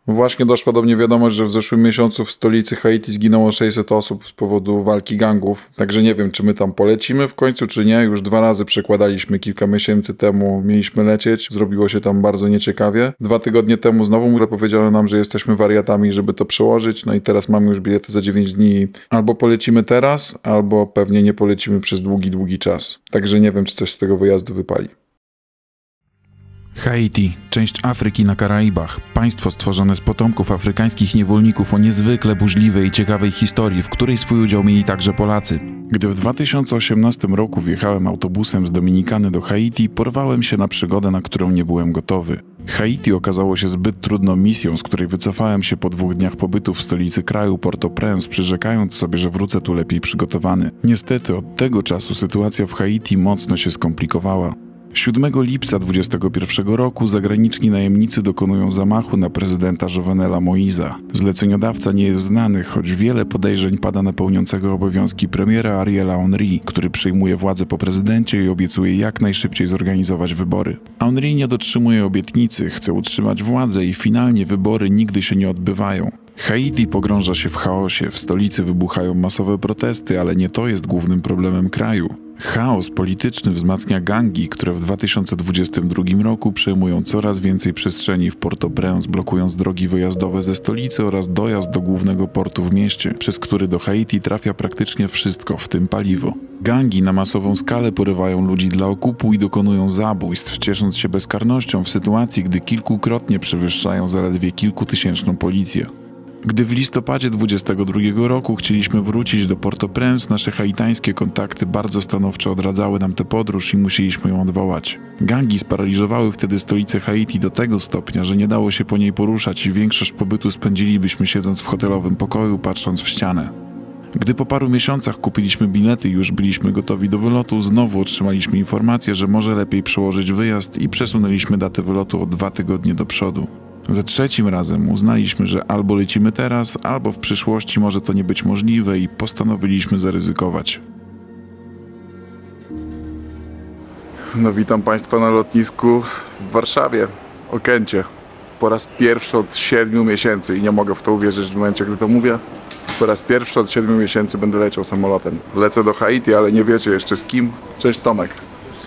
Właśnie doszła do mnie wiadomość, że w zeszłym miesiącu w stolicy Haiti zginęło 600 osób z powodu walki gangów. Także nie wiem, czy my tam polecimy w końcu, czy nie. Już 2 razy przekładaliśmy kilka miesięcy temu, mieliśmy lecieć. Zrobiło się tam bardzo nieciekawie. 2 tygodnie temu znowu powiedziano nam, że jesteśmy wariatami, żeby to przełożyć. No i teraz mamy już bilety za 9 dni. Albo polecimy teraz, albo pewnie nie polecimy przez długi czas. Także nie wiem, czy coś z tego wyjazdu wypali. Haiti, część Afryki na Karaibach, państwo stworzone z potomków afrykańskich niewolników o niezwykle burzliwej i ciekawej historii, w której swój udział mieli także Polacy. Gdy w 2018 roku wjechałem autobusem z Dominikany do Haiti, porwałem się na przygodę, na którą nie byłem gotowy. Haiti okazało się zbyt trudną misją, z której wycofałem się po 2 dniach pobytu w stolicy kraju, Port-au-Prince, przyrzekając sobie, że wrócę tu lepiej przygotowany. Niestety od tego czasu sytuacja w Haiti mocno się skomplikowała. 7 lipca 2021 roku zagraniczni najemnicy dokonują zamachu na prezydenta Jovenela Moïsa. Zleceniodawca nie jest znany, choć wiele podejrzeń pada na pełniącego obowiązki premiera Ariela Henry, który przejmuje władzę po prezydencie i obiecuje jak najszybciej zorganizować wybory. Henry nie dotrzymuje obietnicy, chce utrzymać władzę i finalnie wybory nigdy się nie odbywają. Haiti pogrąża się w chaosie, w stolicy wybuchają masowe protesty, ale nie to jest głównym problemem kraju. Chaos polityczny wzmacnia gangi, które w 2022 roku przejmują coraz więcej przestrzeni w Port-au-Prince, blokując drogi wyjazdowe ze stolicy oraz dojazd do głównego portu w mieście, przez który do Haiti trafia praktycznie wszystko, w tym paliwo. Gangi na masową skalę porywają ludzi dla okupu i dokonują zabójstw, ciesząc się bezkarnością w sytuacji, gdy kilkukrotnie przewyższają zaledwie kilkutysięczną policję. Gdy w listopadzie 2022 roku chcieliśmy wrócić do Port-au-Prince, nasze haitańskie kontakty bardzo stanowczo odradzały nam tę podróż i musieliśmy ją odwołać. Gangi sparaliżowały wtedy stolicę Haiti do tego stopnia, że nie dało się po niej poruszać i większość pobytu spędzilibyśmy siedząc w hotelowym pokoju, patrząc w ścianę. Gdy po paru miesiącach kupiliśmy bilety i już byliśmy gotowi do wylotu, znowu otrzymaliśmy informację, że może lepiej przełożyć wyjazd i przesunęliśmy datę wylotu o 2 tygodnie do przodu. Za 3. razem uznaliśmy, że albo lecimy teraz, albo w przyszłości może to nie być możliwe i postanowiliśmy zaryzykować. No witam Państwa na lotnisku w Warszawie, Okęcie. Po raz pierwszy od 7 miesięcy i nie mogę w to uwierzyć w momencie, gdy to mówię. Po raz pierwszy od 7 miesięcy będę leciał samolotem. Lecę do Haiti, ale nie wiecie jeszcze z kim. Cześć Tomek.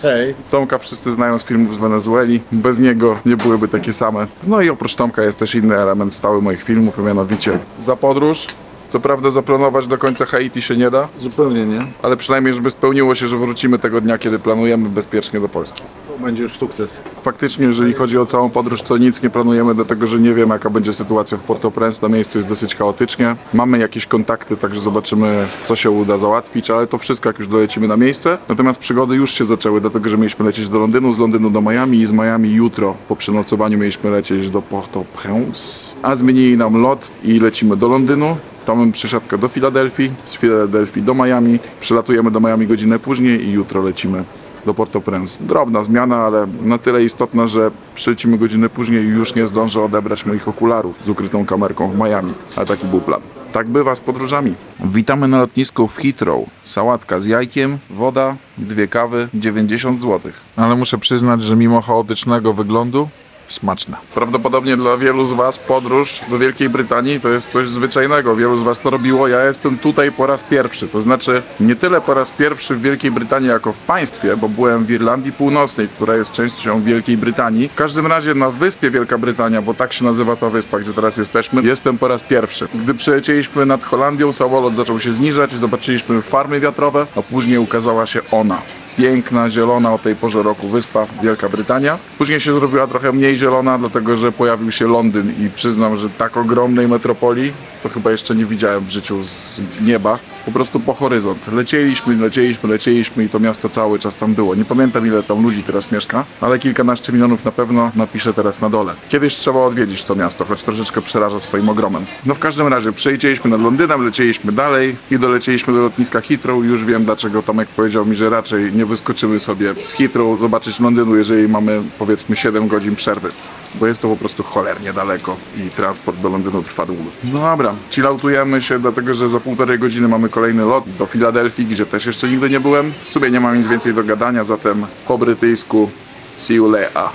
Hej. Tomka wszyscy znają z filmów z Wenezueli. Bez niego nie byłyby takie same. No i oprócz Tomka jest też inny element stały moich filmów, a mianowicie za podróż. Co prawda zaplanować do końca Haiti się nie da. Zupełnie nie. Ale przynajmniej, żeby spełniło się, że wrócimy tego dnia, kiedy planujemy, bezpiecznie do Polski. To będzie już sukces. Faktycznie, jeżeli chodzi o całą podróż, to nic nie planujemy, dlatego że nie wiemy, jaka będzie sytuacja w Port-au-Prince. To miejsce jest dosyć chaotycznie. Mamy jakieś kontakty, także zobaczymy, co się uda załatwić, ale to wszystko, jak już dolecimy na miejsce. Natomiast przygody już się zaczęły, dlatego że mieliśmy lecieć do Londynu, z Londynu do Miami i z Miami jutro po przenocowaniu mieliśmy lecieć do Port-au-Prince, a zmienili nam lot i lecimy do Londynu. Tam mamy przesiadkę do Filadelfii, z Filadelfii do Miami. Przelatujemy do Miami godzinę później i jutro lecimy do Port-au-Prince. Drobna zmiana, ale na tyle istotna, że przylecimy godzinę później i już nie zdążę odebrać moich okularów z ukrytą kamerką w Miami. Ale taki był plan. Tak bywa z podróżami. Witamy na lotnisku w Heathrow. Sałatka z jajkiem, woda, 2 kawy, 90 zł. Ale muszę przyznać, że mimo chaotycznego wyglądu smaczne. Prawdopodobnie dla wielu z Was podróż do Wielkiej Brytanii to jest coś zwyczajnego. Wielu z Was to robiło. Ja jestem tutaj po raz pierwszy. To znaczy nie tyle po raz pierwszy w Wielkiej Brytanii jako w państwie, bo byłem w Irlandii Północnej, która jest częścią Wielkiej Brytanii. W każdym razie na wyspie Wielka Brytania, bo tak się nazywa ta wyspa, gdzie teraz jesteśmy, jestem po raz pierwszy. Gdy przylecieliśmy nad Holandią, samolot zaczął się zniżać i zobaczyliśmy farmy wiatrowe, a później ukazała się ona. Piękna, zielona o tej porze roku wyspa Wielka Brytania. Później się zrobiła trochę mniej zielona, dlatego że pojawił się Londyn i przyznam, że tak ogromnej metropolii to chyba jeszcze nie widziałem w życiu z nieba. Po prostu po horyzont. Lecieliśmy i to miasto cały czas tam było. Nie pamiętam, ile tam ludzi teraz mieszka, ale kilkanaście milionów na pewno napiszę teraz na dole. Kiedyś trzeba odwiedzić to miasto, choć troszeczkę przeraża swoim ogromem. No w każdym razie przelecieliśmy nad Londynem, lecieliśmy dalej i dolecieliśmy do lotniska Heathrow. Już wiem, dlaczego Tomek powiedział mi, że raczej nie wyskoczymy sobie z Heathrow zobaczyć Londynu, jeżeli mamy powiedzmy 7 godzin przerwy. Bo jest to po prostu cholernie daleko i transport do Londynu trwa długo. No dobra, chilloutujemy się, dlatego że za 1,5 godziny mamy kolejny lot do Filadelfii, gdzie też jeszcze nigdy nie byłem. W sumie nie mam nic więcej do gadania, zatem po brytyjsku see you later.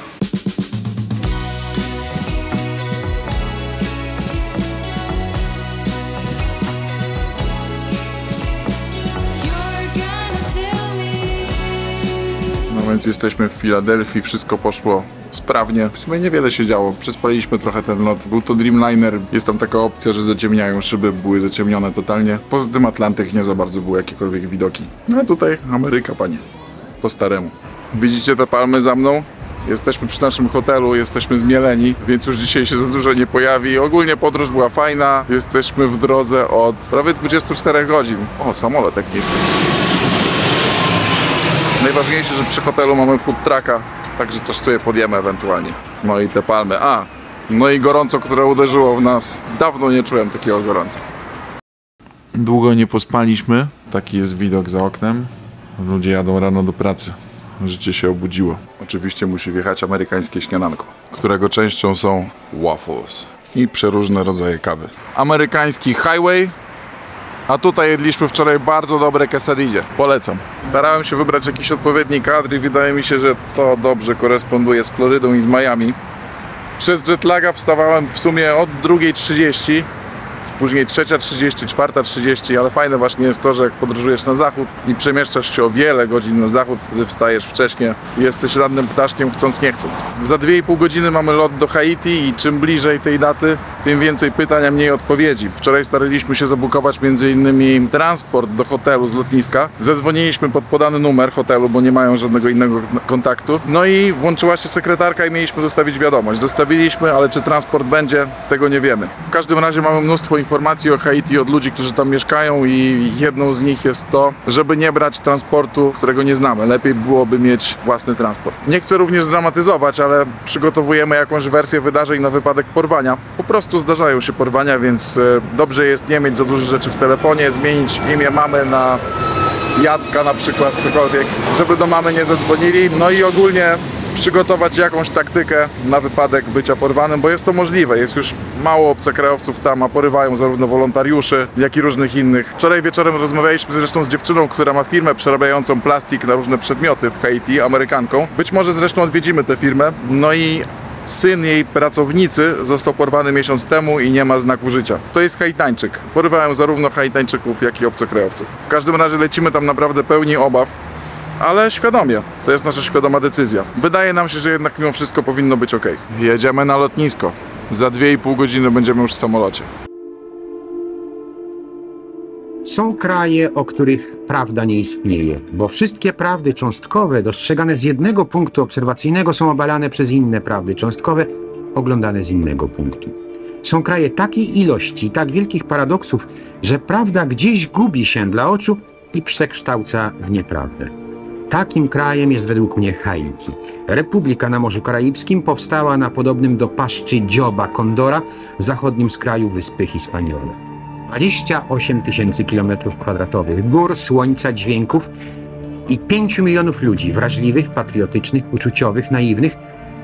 Więc jesteśmy w Filadelfii, wszystko poszło sprawnie. W sumie niewiele się działo, przespaliśmy trochę ten lot. Był to Dreamliner, jest tam taka opcja, że zaciemniają szyby, były zaciemnione totalnie. Poza tym Atlantyk nie za bardzo były jakiekolwiek widoki. No a tutaj Ameryka, panie, po staremu. Widzicie te palmy za mną? Jesteśmy przy naszym hotelu, jesteśmy zmieleni, więc już dzisiaj się za dużo nie pojawi. Ogólnie podróż była fajna, jesteśmy w drodze od prawie 24 godzin. O, samolot jak nisko. Najważniejsze, że przy hotelu mamy food trucka, także coś sobie podjemy ewentualnie. No i te palmy. No i gorąco, które uderzyło w nas. Dawno nie czułem takiego gorąca. Długo nie pospaliśmy. Taki jest widok za oknem. Ludzie jadą rano do pracy. Życie się obudziło. Oczywiście musi wjechać amerykańskie śniadanko, którego częścią są waffles i przeróżne rodzaje kawy. Amerykański highway, a tutaj jedliśmy wczoraj bardzo dobre quesadille. Polecam. Starałem się wybrać jakiś odpowiedni kadr i wydaje mi się, że to dobrze koresponduje z Florydą i z Miami. Przez jetlaga wstawałem w sumie od 2:30, później 3:30, 4:30, ale fajne właśnie jest to, że jak podróżujesz na zachód i przemieszczasz się o wiele godzin na zachód, wtedy wstajesz wcześniej i jesteś rannym ptaszkiem chcąc nie chcąc. Za 2,5 godziny mamy lot do Haiti i czym bliżej tej daty, tym więcej pytań, a mniej odpowiedzi. Wczoraj staraliśmy się zabukować m.in. transport do hotelu z lotniska. Zadzwoniliśmy pod podany numer hotelu, bo nie mają żadnego innego kontaktu. No i włączyła się sekretarka i mieliśmy zostawić wiadomość. Zostawiliśmy, ale czy transport będzie, tego nie wiemy. W każdym razie mamy mnóstwo informacji o Haiti od ludzi, którzy tam mieszkają i jedną z nich jest to, żeby nie brać transportu, którego nie znamy. Lepiej byłoby mieć własny transport. Nie chcę również dramatyzować, ale przygotowujemy jakąś wersję wydarzeń na wypadek porwania. Po prostu zdarzają się porwania, więc dobrze jest nie mieć za dużo rzeczy w telefonie, zmienić imię mamy na Jacka na przykład, cokolwiek, żeby do mamy nie zadzwonili. No i ogólnie przygotować jakąś taktykę na wypadek bycia porwanym, bo jest to możliwe. Jest już mało obcokrajowców tam, a porywają zarówno wolontariuszy, jak i różnych innych. Wczoraj wieczorem rozmawialiśmy zresztą z dziewczyną, która ma firmę przerabiającą plastik na różne przedmioty w Haiti, Amerykanką. Być może zresztą odwiedzimy tę firmę. No i syn jej pracownicy został porwany miesiąc temu i nie ma znaku życia. To jest Haitańczyk. Porywałem zarówno Haitańczyków, jak i obcokrajowców. W każdym razie lecimy tam naprawdę pełni obaw, ale świadomie. To jest nasza świadoma decyzja. Wydaje nam się, że jednak mimo wszystko powinno być ok. Jedziemy na lotnisko. Za 2,5 godziny będziemy już w samolocie. Są kraje, o których prawda nie istnieje, bo wszystkie prawdy cząstkowe dostrzegane z jednego punktu obserwacyjnego są obalane przez inne prawdy cząstkowe oglądane z innego punktu. Są kraje takiej ilości, tak wielkich paradoksów, że prawda gdzieś gubi się dla oczu i przekształca w nieprawdę. Takim krajem jest według mnie Haiti. Republika na Morzu Karaibskim powstała na podobnym do paszczy dzioba kondora w zachodnim skraju wyspy Hispaniola. 28 000 km², gór, słońca, dźwięków i 5 milionów ludzi wrażliwych, patriotycznych, uczuciowych, naiwnych,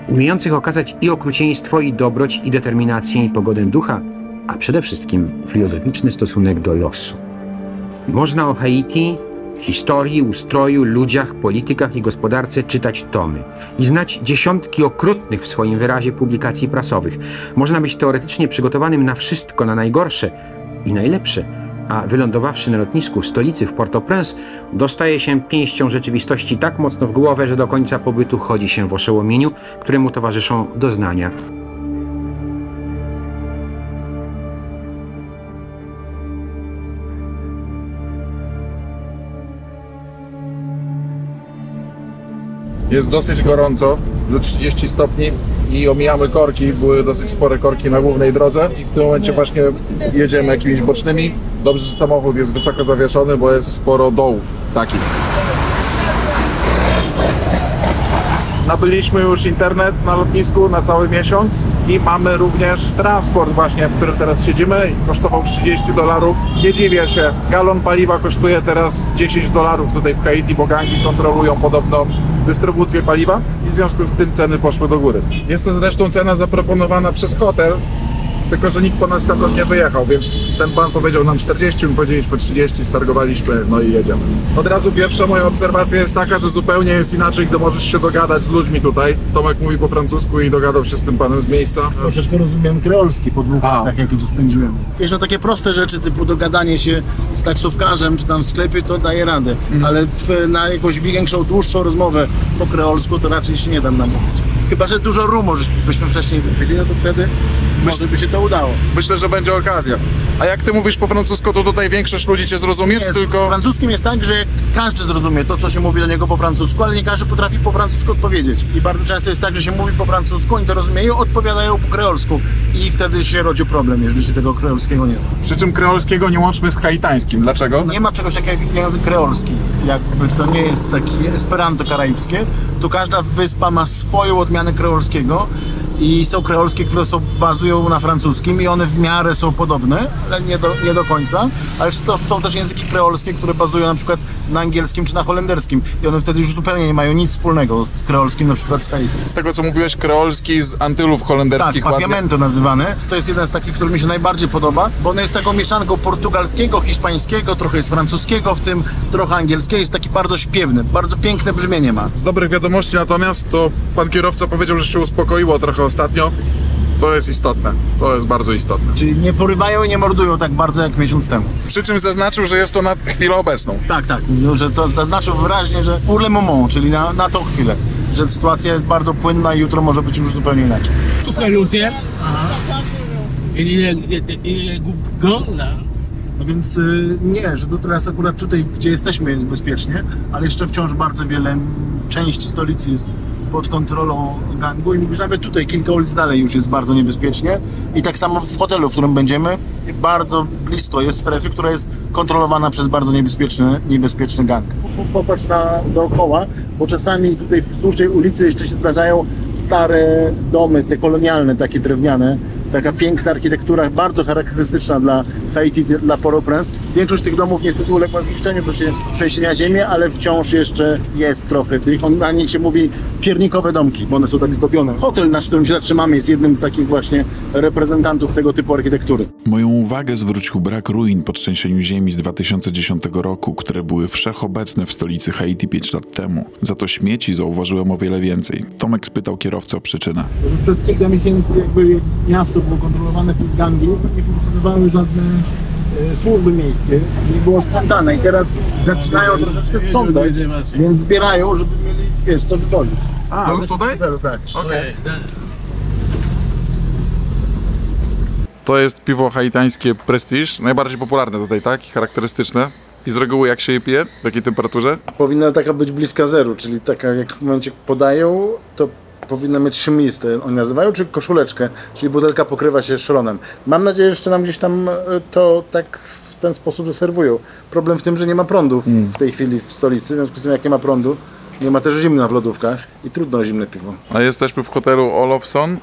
umiejących okazać i okrucieństwo, i dobroć, i determinację, i pogodę ducha, a przede wszystkim filozoficzny stosunek do losu. Można o Haiti, historii, ustroju, ludziach, politykach i gospodarce czytać tomy i znać dziesiątki okrutnych w swoim wyrazie publikacji prasowych. Można być teoretycznie przygotowanym na wszystko, na najgorsze i najlepsze, a wylądowawszy na lotnisku w stolicy w Port-au-Prince, dostaje się pięścią rzeczywistości tak mocno w głowę, że do końca pobytu chodzi się w oszołomieniu, któremu towarzyszą doznania. Jest dosyć gorąco, ze 30 stopni i omijamy korki, były dosyć spore korki na głównej drodze i w tym momencie właśnie jedziemy jakimiś bocznymi. Dobrze, że samochód jest wysoko zawieszony, bo jest sporo dołów takich. Nabyliśmy już internet na lotnisku na cały miesiąc i mamy również transport właśnie, w którym teraz siedzimy. Kosztował $30. Nie dziwię się, galon paliwa kosztuje teraz $10 tutaj w Haiti, bo gangi kontrolują podobno dystrybucję paliwa i w związku z tym ceny poszły do góry. Jest to zresztą cena zaproponowana przez hotel, tylko że nikt po nas stamtąd nie wyjechał, więc ten pan powiedział nam 40, my powiedzieliśmy 30, stargowaliśmy, no i jedziemy. Od razu pierwsza moja obserwacja jest taka, że zupełnie jest inaczej, gdy możesz się dogadać z ludźmi tutaj. Tomek mówi po francusku i dogadał się z tym panem z miejsca. Troszeczkę rozumiem kreolski po 2 latach, jakie tu spędziłem. Wiesz, no takie proste rzeczy, typu dogadanie się z taksówkarzem, czy tam w sklepie, to daje radę. Ale na jakąś większą, dłuższą rozmowę po kreolsku, to raczej się nie dam namówić. Chyba że dużo rumu byśmy wcześniej wypili, no to wtedy może by się to udało. Myślę, że będzie okazja. A jak ty mówisz po francusku, to tutaj większość ludzi cię zrozumie, czy Z tylko... francuskim jest tak, że każdy zrozumie to, co się mówi do niego po francusku, ale nie każdy potrafi po francusku odpowiedzieć. I bardzo często jest tak, że się mówi po francusku, oni to rozumieją, odpowiadają po kreolsku. I wtedy się rodzi problem, jeżeli się tego kreolskiego nie zna. Przy czym kreolskiego nie łączmy z haitańskim. Dlaczego? Nie ma czegoś takiego jak język kreolski. Jakby to nie jest taki esperanto karaibskie, to każda wyspa ma swoją odmianę kreolskiego i są kreolskie, które bazują na francuskim i one w miarę są podobne, ale nie do końca, ale to są też języki kreolskie, które bazują na przykład na angielskim czy na holenderskim i one wtedy już zupełnie nie mają nic wspólnego z kreolskim, na przykład z Haiti. Z tego co mówiłeś, kreolski z Antylów holenderskich. Tak, papiamento nazywany. To jest jeden z takich, który mi się najbardziej podoba, bo on jest taką mieszanką portugalskiego, hiszpańskiego, trochę jest francuskiego, w tym trochę angielskiego. Jest taki bardzo śpiewny, bardzo piękne brzmienie ma. Z dobrych wiadomości natomiast to pan kierowca powiedział, że się uspokoiło trochę ostatnio. To jest istotne, to jest bardzo istotne. Czyli nie porywają i nie mordują tak bardzo jak miesiąc temu. Przy czym zaznaczył, że jest to na chwilę obecną. Tak, no, że to zaznaczył wyraźnie, że pour le moment, czyli na tą chwilę. Że sytuacja jest bardzo płynna i jutro może być już zupełnie inaczej. Toute la routière. Il est grand là. No więc nie, że to teraz akurat tutaj, gdzie jesteśmy, jest bezpiecznie, ale jeszcze wciąż bardzo wiele części stolicy jest pod kontrolą gangu i mówisz, nawet tutaj kilka ulic dalej już jest bardzo niebezpiecznie i tak samo w hotelu, w którym będziemy, bardzo blisko jest strefy, która jest kontrolowana przez bardzo niebezpieczny gang. Popatrz dookoła, bo czasami tutaj wzdłuż tej ulicy jeszcze się zdarzają stare domy, te kolonialne, takie drewniane, taka piękna architektura, bardzo charakterystyczna dla Haiti, dla Port-au-Prince. Większość tych domów niestety uległa zniszczeniu, to się trzęsienia ziemi, ale wciąż jeszcze jest trochę tych, na nich się mówi piernikowe domki, bo one są tak zdobione. Hotel, na którym się zatrzymamy, jest jednym z takich właśnie reprezentantów tego typu architektury. Moją uwagę zwrócił brak ruin po trzęsieniu ziemi z 2010 roku, które były wszechobecne w stolicy Haiti 5 lat temu. Za to śmieci zauważyłem o wiele więcej. Tomek spytał kierowcę o przyczynę. Przez kilka miesięcy jakby miasto było kontrolowane przez gangi, nie funkcjonowały żadne służby miejskie, nie było sprzątane i teraz zaczynają troszeczkę sprzątać, więc zbierają, żeby mieli, wiesz, co wywozić. To już tutaj? Tak. Okej. To jest piwo haitańskie Prestige, najbardziej popularne tutaj, tak? I charakterystyczne. I z reguły jak się je pije? W jakiej temperaturze? Powinna taka być bliska zeru, czyli taka jak w momencie podają, to powinna mieć szymistę, oni nazywają, czy koszuleczkę, czyli butelka pokrywa się szronem. Mam nadzieję, że jeszcze nam gdzieś tam to tak w ten sposób zaserwują. Problem w tym, że nie ma prądu w tej chwili w stolicy, w związku z tym jak nie ma prądu, nie ma też zimna w lodówkach i trudno o zimne piwo. A jesteśmy w hotelu Olofsson,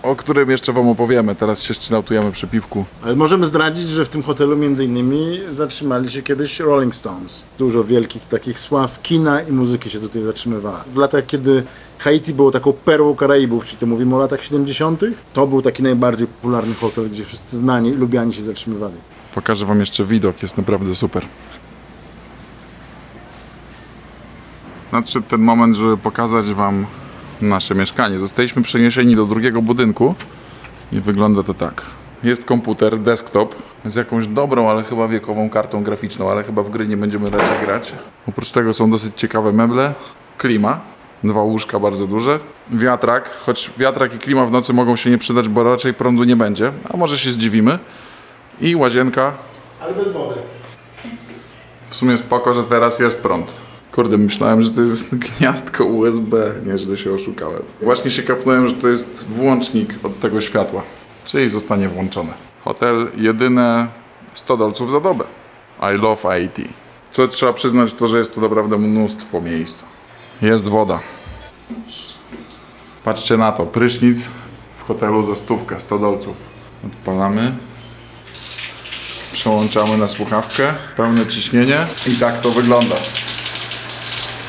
o którym jeszcze wam opowiemy. Teraz się ścinautujemy przy piwku. Ale możemy zdradzić, że w tym hotelu między innymi zatrzymali się kiedyś Rolling Stones. Dużo wielkich takich sław kina i muzyki się tutaj zatrzymywała. W latach, kiedy Haiti było taką perłą Karaibów, czyli to mówimy o latach 70., to był taki najbardziej popularny hotel, gdzie wszyscy znani i lubiani się zatrzymywali. Pokażę wam jeszcze widok, jest naprawdę super. Nadszedł ten moment, żeby pokazać wam nasze mieszkanie. Zostaliśmy przeniesieni do drugiego budynku i wygląda to tak. Jest komputer, desktop z jakąś dobrą, ale chyba wiekową kartą graficzną, ale chyba w gry nie będziemy raczej grać. Oprócz tego są dosyć ciekawe meble, klima, 2 łóżka bardzo duże, wiatrak, choć wiatrak i klima w nocy mogą się nie przydać, bo raczej prądu nie będzie, a może się zdziwimy. I łazienka. Ale bez wody. W sumie spoko, że teraz jest prąd. Kurde, myślałem, że to jest gniazdko USB, nieźle się oszukałem. Właśnie się kapnąłem, że to jest włącznik od tego światła, czyli zostanie włączone. Hotel jedyne $100 za dobę. I love Haiti. Co trzeba przyznać, to że jest tu naprawdę mnóstwo miejsca. Jest woda. Patrzcie na to, prysznic w hotelu za $100, $100. Odpalamy. Przełączamy na słuchawkę, pełne ciśnienie i tak to wygląda.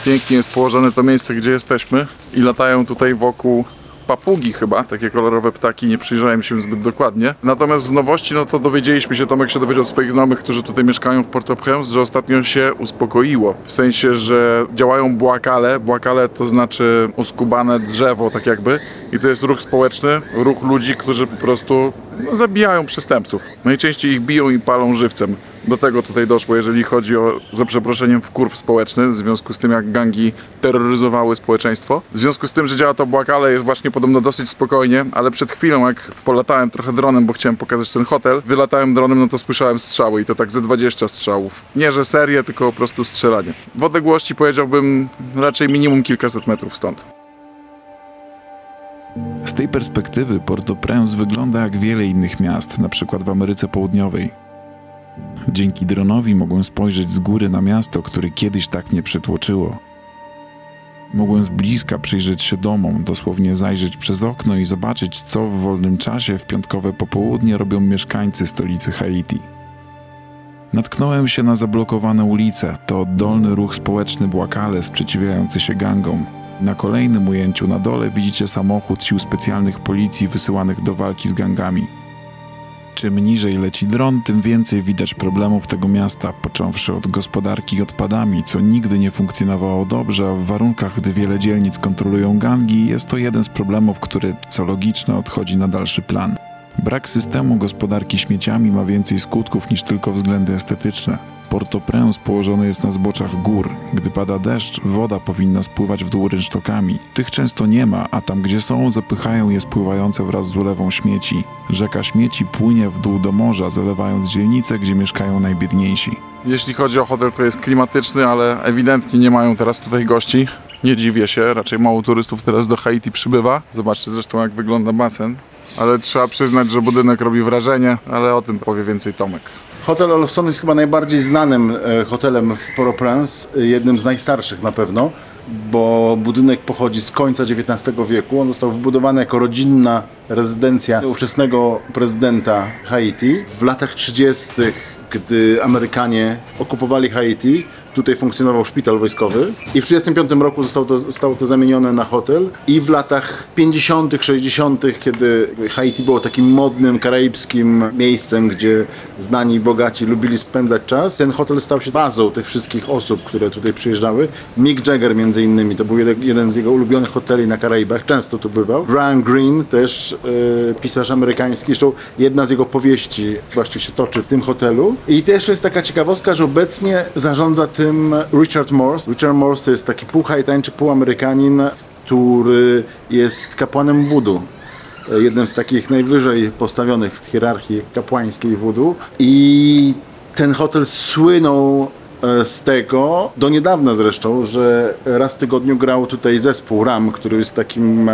Pięknie jest położone to miejsce, gdzie jesteśmy i latają tutaj wokół papugi chyba, takie kolorowe ptaki, nie przyjrzałem się zbyt dokładnie. Natomiast z nowości, no to dowiedzieliśmy się, Tomek się dowiedział od swoich znajomych, którzy tutaj mieszkają w Port-au-Prince, że ostatnio się uspokoiło. W sensie, że działają błakale. Błakale to znaczy uskubane drzewo, tak jakby. I to jest ruch społeczny, ruch ludzi, którzy po prostu zabijają przestępców. Najczęściej ich biją i palą żywcem. Do tego tutaj doszło, jeżeli chodzi o, za przeproszeniem, wkurw społeczny, w związku z tym, jak gangi terroryzowały społeczeństwo. W związku z tym, że działa to błakale, jest właśnie podobno dosyć spokojnie, ale przed chwilą, jak polatałem trochę dronem, bo chciałem pokazać ten hotel, wylatałem dronem, no to słyszałem strzały i to tak ze 20 strzałów. Nie, że serię, tylko po prostu strzelanie. W odległości powiedziałbym raczej minimum kilkaset metrów stąd. Z tej perspektywy Port-au-Prince wygląda jak wiele innych miast, na przykład w Ameryce Południowej. Dzięki dronowi mogłem spojrzeć z góry na miasto, które kiedyś tak mnie przytłoczyło. Mogłem z bliska przyjrzeć się domom, dosłownie zajrzeć przez okno i zobaczyć, co w wolnym czasie w piątkowe popołudnie robią mieszkańcy stolicy Haiti. Natknąłem się na zablokowane ulice, to oddolny ruch społeczny błakale sprzeciwiający się gangom. Na kolejnym ujęciu na dole widzicie samochód sił specjalnych policji wysyłanych do walki z gangami. Czym niżej leci dron, tym więcej widać problemów tego miasta, począwszy od gospodarki odpadami, co nigdy nie funkcjonowało dobrze, a w warunkach, gdy wiele dzielnic kontrolują gangi, jest to jeden z problemów, który, co logiczne, odchodzi na dalszy plan. Brak systemu gospodarki śmieciami ma więcej skutków niż tylko względy estetyczne. Port-au-Prince położony jest na zboczach gór. Gdy pada deszcz, woda powinna spływać w dół rynsztokami. Tych często nie ma, a tam gdzie są, zapychają je spływające wraz z ulewą śmieci. Rzeka śmieci płynie w dół do morza, zalewając dzielnice, gdzie mieszkają najbiedniejsi. Jeśli chodzi o hotel, to jest klimatyczny, ale ewidentnie nie mają teraz tutaj gości. Nie dziwię się, raczej mało turystów teraz do Haiti przybywa. Zobaczcie zresztą, jak wygląda basen. Ale trzeba przyznać, że budynek robi wrażenie, ale o tym powie więcej Tomek. Hotel Olofsson jest chyba najbardziej znanym hotelem w Port-au-Prince, jednym z najstarszych na pewno, bo budynek pochodzi z końca XIX wieku. On został wybudowany jako rodzinna rezydencja ówczesnego prezydenta Haiti. W latach 30., gdy Amerykanie okupowali Haiti, tutaj funkcjonował szpital wojskowy i w 1935 roku zostało to zamienione na hotel i w latach 50., 60., kiedy Haiti było takim modnym, karaibskim miejscem, gdzie znani i bogaci lubili spędzać czas, ten hotel stał się bazą tych wszystkich osób, które tutaj przyjeżdżały. Mick Jagger między innymi, to był jeden z jego ulubionych hoteli na Karaibach, często tu bywał. Brian Greene, też pisarz amerykański, zresztą jedna z jego powieści właśnie się toczy w tym hotelu. I też jest taka ciekawostka, że obecnie zarządza tym Richard Morse. Richard Morse to jest taki pół Haitańczyk, pół Amerykanin, który jest kapłanem voodoo. Jednym z takich najwyżej postawionych w hierarchii kapłańskiej voodoo. I ten hotel słynął z tego, do niedawna zresztą, że raz w tygodniu grał tutaj zespół Ram, który jest takim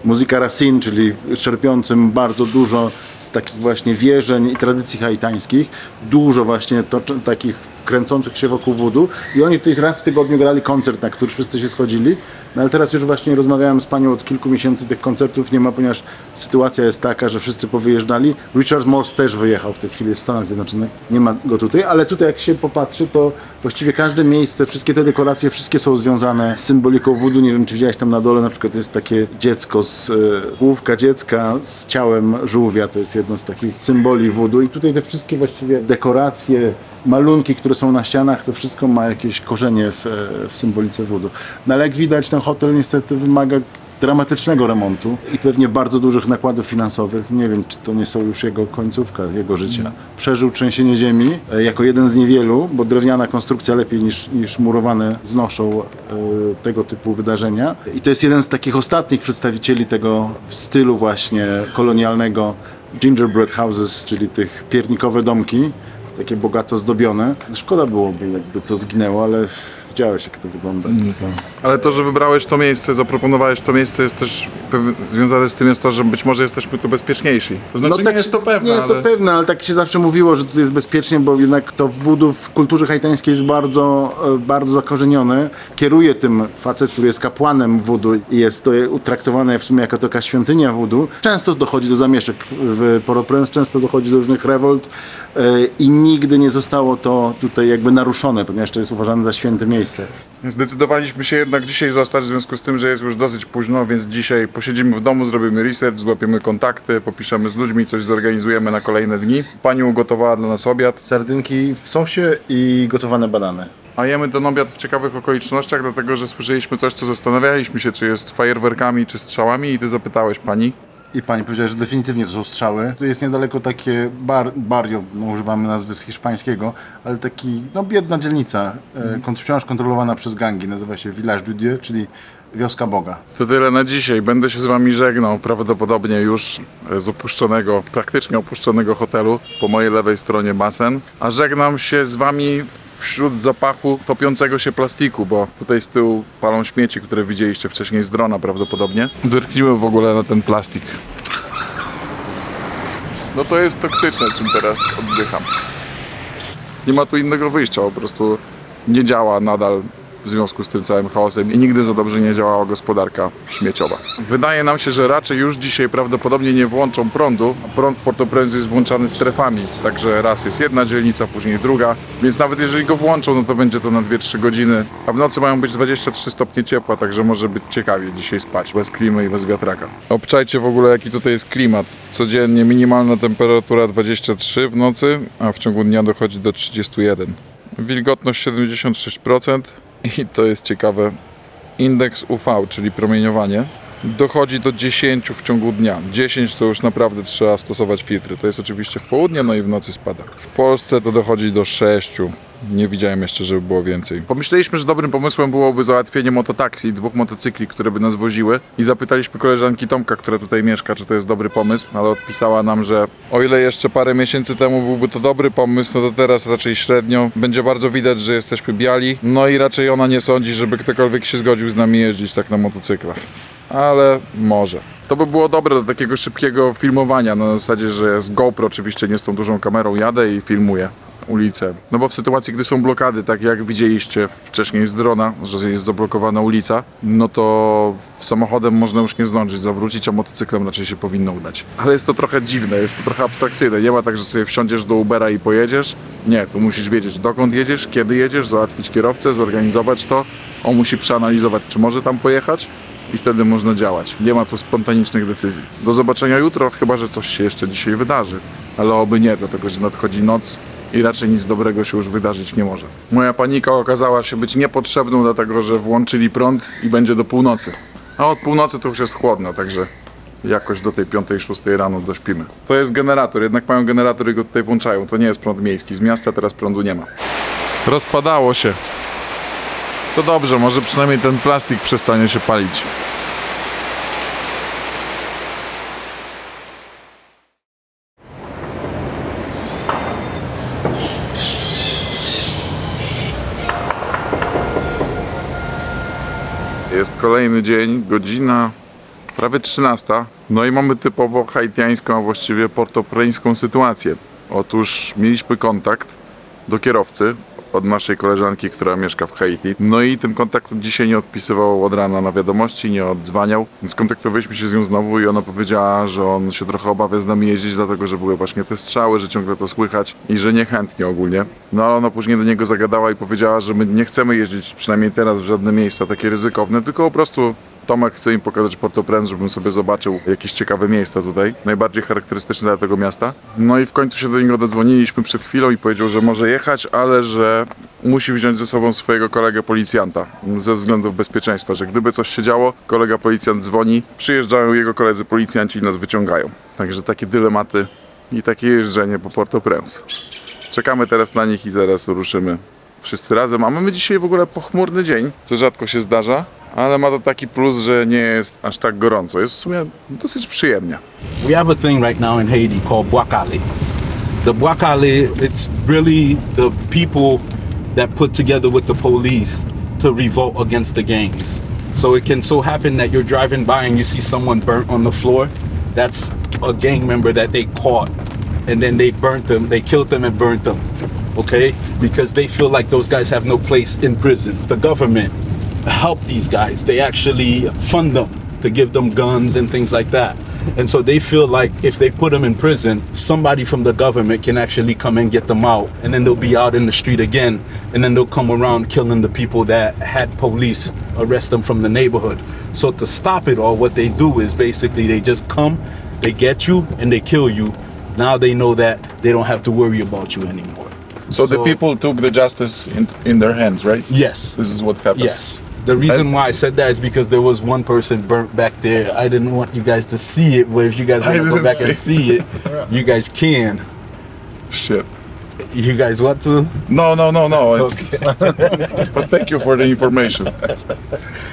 muzyka racine, czyli czerpiącym bardzo dużo z takich właśnie wierzeń i tradycji haitańskich. Dużo właśnie takich kręcących się wokół voodoo i oni tutaj raz w tygodniu grali koncert, na który wszyscy się schodzili. No ale teraz już właśnie rozmawiałem z panią, od kilku miesięcy tych koncertów nie ma, ponieważ sytuacja jest taka, że wszyscy powyjeżdżali. Richard Morse też wyjechał w tej chwili w Stanach Zjednoczonych, nie ma go tutaj, ale tutaj jak się popatrzy, to właściwie każde miejsce, wszystkie te dekoracje, wszystkie są związane z symboliką voodoo. Nie wiem, czy widziałeś tam na dole, na przykład jest takie dziecko, główka dziecka z ciałem żółwia, to jest jedno z takich symboli voodoo i tutaj te wszystkie właściwie dekoracje, malunki, które są na ścianach, to wszystko ma jakieś korzenie w symbolice voodoo. No ale jak widać, ten hotel niestety wymaga dramatycznego remontu i pewnie bardzo dużych nakładów finansowych. Nie wiem, czy to nie są już jego końcówka, jego życia. Przeżył trzęsienie ziemi jako jeden z niewielu, bo drewniana konstrukcja lepiej niż murowane znoszą tego typu wydarzenia. I to jest jeden z takich ostatnich przedstawicieli tego stylu właśnie kolonialnego gingerbread houses, czyli tych piernikowe domki, takie bogato zdobione. Szkoda byłoby, jakby to zginęło, ale widziałeś, jak to wygląda. Ale to, że wybrałeś to miejsce, zaproponowałeś to miejsce, jest też związane z tym, jest to, że być może jesteśmy tu bezpieczniejsi. To znaczy, no tak, nie jest to pewne. Nie jest to pewne, ale tak się zawsze mówiło, że tutaj jest bezpiecznie, bo jednak to voodoo w kulturze haitańskiej jest bardzo, bardzo zakorzenione. Kieruje tym facet, który jest kapłanem voodoo i jest to traktowane w sumie jako taka świątynia voodoo. Często dochodzi do zamieszek w Port-au-Prince, często dochodzi do różnych rewolt i nigdy nie zostało to tutaj jakby naruszone, ponieważ to jest uważane za święte miejsce. Zdecydowaliśmy się jednak dzisiaj zostać w związku z tym, że jest już dosyć późno, więc dzisiaj posiedzimy w domu, zrobimy research, złapiemy kontakty, popiszemy z ludźmi, coś zorganizujemy na kolejne dni. Pani ugotowała dla nas obiad, Sardynki w sosie i gotowane banany. a jemy ten obiad w ciekawych okolicznościach, dlatego że słyszeliśmy coś, co zastanawialiśmy się, czy jest fajerwerkami, czy strzałami i ty zapytałeś pani. I pani powiedziała, że definitywnie to są strzały. Tu jest niedaleko takie barrio, no używamy nazwy z hiszpańskiego, ale taki, no biedna dzielnica, wciąż kontrolowana przez gangi. Nazywa się Village du Dieu, czyli Wioska Boga. To tyle na dzisiaj. Będę się z wami żegnał, prawdopodobnie już z opuszczonego, praktycznie opuszczonego hotelu. Po mojej lewej stronie basen. A żegnam się z wami wśród zapachu topiącego się plastiku, bo tutaj z tyłu palą śmieci, które widzieliście wcześniej z drona prawdopodobnie. Zerknijmy w ogóle na ten plastik. No to jest toksyczne, czym teraz oddycham. Nie ma tu innego wyjścia, po prostu nie działa nadal w związku z tym całym chaosem i nigdy za dobrze nie działała gospodarka śmieciowa. Wydaje nam się, że raczej już dzisiaj prawdopodobnie nie włączą prądu, a prąd w Port-au-Prince jest włączany strefami, także raz jest jedna dzielnica, później druga, więc nawet jeżeli go włączą, no to będzie to na 2-3 godziny, a w nocy mają być 23 stopnie ciepła, także może być ciekawie dzisiaj spać, bez klimy i bez wiatraka. Obczajcie w ogóle, jaki tutaj jest klimat. Codziennie minimalna temperatura 23 w nocy, a w ciągu dnia dochodzi do 31. Wilgotność 76%. I to jest ciekawe, indeks UV, czyli promieniowanie, dochodzi do 10 w ciągu dnia. 10 to już naprawdę trzeba stosować filtry. To jest oczywiście w południe, no i w nocy spada. W Polsce to dochodzi do 6. Nie widziałem jeszcze, żeby było więcej. Pomyśleliśmy, że dobrym pomysłem byłoby załatwienie mototaksi, 2 motocykli, które by nas woziły. I zapytaliśmy koleżanki Tomka, która tutaj mieszka, czy to jest dobry pomysł, ale odpisała nam, że o ile jeszcze parę miesięcy temu byłby to dobry pomysł, no to teraz raczej średnio. Będzie bardzo widać, że jesteśmy biali. No i raczej ona nie sądzi, żeby ktokolwiek się zgodził z nami jeździć tak na motocyklach. Ale może. To by było dobre do takiego szybkiego filmowania, na zasadzie, że z GoPro oczywiście, nie z tą dużą kamerą jadę i filmuję ulicę. No bo w sytuacji, gdy są blokady, tak jak widzieliście wcześniej z drona, że jest zablokowana ulica, no to samochodem można już nie zdążyć zawrócić, a motocyklem raczej się powinno udać. Ale jest to trochę dziwne, jest to trochę abstrakcyjne. Nie ma tak, że sobie wsiądziesz do Ubera i pojedziesz. Nie, tu musisz wiedzieć, dokąd jedziesz, kiedy jedziesz, załatwić kierowcę, zorganizować to. On musi przeanalizować, czy może tam pojechać. I wtedy można działać. Nie ma tu spontanicznych decyzji. Do zobaczenia jutro, chyba że coś się jeszcze dzisiaj wydarzy. Ale oby nie, dlatego że nadchodzi noc i raczej nic dobrego się już wydarzyć nie może. Moja panika okazała się być niepotrzebną, dlatego że włączyli prąd i będzie do północy. A od północy to już jest chłodno, także jakoś do tej 5-6 rano dośpimy. To jest generator, jednak mają generator i go tutaj włączają. To nie jest prąd miejski. Z miasta teraz prądu nie ma. Rozpadało się. To dobrze, może przynajmniej ten plastik przestanie się palić. Jest kolejny dzień, godzina prawie 13. No i mamy typowo haitiańską, a właściwie portopreńską sytuację. Otóż mieliśmy kontakt do kierowcy od naszej koleżanki, która mieszka w Haiti. No i ten kontakt od dzisiaj nie odpisywał od rana na wiadomości, nie odzwaniał. Skontaktowaliśmy się z nią znowu i ona powiedziała, że on się trochę obawia z nami jeździć, dlatego że były właśnie te strzały, że ciągle to słychać i że niechętnie ogólnie. No ale ona później do niego zagadała i powiedziała, że my nie chcemy jeździć, przynajmniej teraz, w żadne miejsca takie ryzykowne, tylko po prostu Tomek chce im pokazać Port-au-Prince, żebym sobie zobaczył jakieś ciekawe miejsca tutaj, najbardziej charakterystyczne dla tego miasta. No i w końcu się do niego dodzwoniliśmy przed chwilą i powiedział, że może jechać, ale że musi wziąć ze sobą swojego kolegę policjanta ze względów bezpieczeństwa, że gdyby coś się działo, kolega policjant dzwoni, przyjeżdżają jego koledzy policjanci i nas wyciągają. Także takie dylematy i takie jeżdżenie po Port-au-Prince. Czekamy teraz na nich i zaraz ruszymy wszyscy razem, a mamy dzisiaj w ogóle pochmurny dzień, co rzadko się zdarza. Ale ma to taki plus, że nie jest aż tak gorąco. Jest w sumie dosyć przyjemnie. We have a thing right now in Haiti called Bouakali. The Bouakali, it's really the people that put together with the police to revolt against the gangs. So it can so happen that you're driving by and you see someone burnt on the floor. That's a gang member that they caught. And then they burnt them, they killed them and burnt them. Okay? Because they feel like those guys have no place in prison. The government help these guys. They actually fund them to give them guns and things like that. And so they feel like if they put them in prison, somebody from the government can actually come and get them out, and then they'll be out in the street again, and then they'll come around killing the people that had police arrest them from the neighborhood. So to stop it all, what they do is basically they just come, they get you, and they kill you. Now they know that they don't have to worry about you anymore. So the people took the justice in their hands, right? Yes. This is what happens. Yes. The reason why I said that is because there was one person burnt back there. I didn't want you guys to see it, but if you guys want to go back and see it, you guys can. Shit. You guys want to? No. It's, but thank you for the information.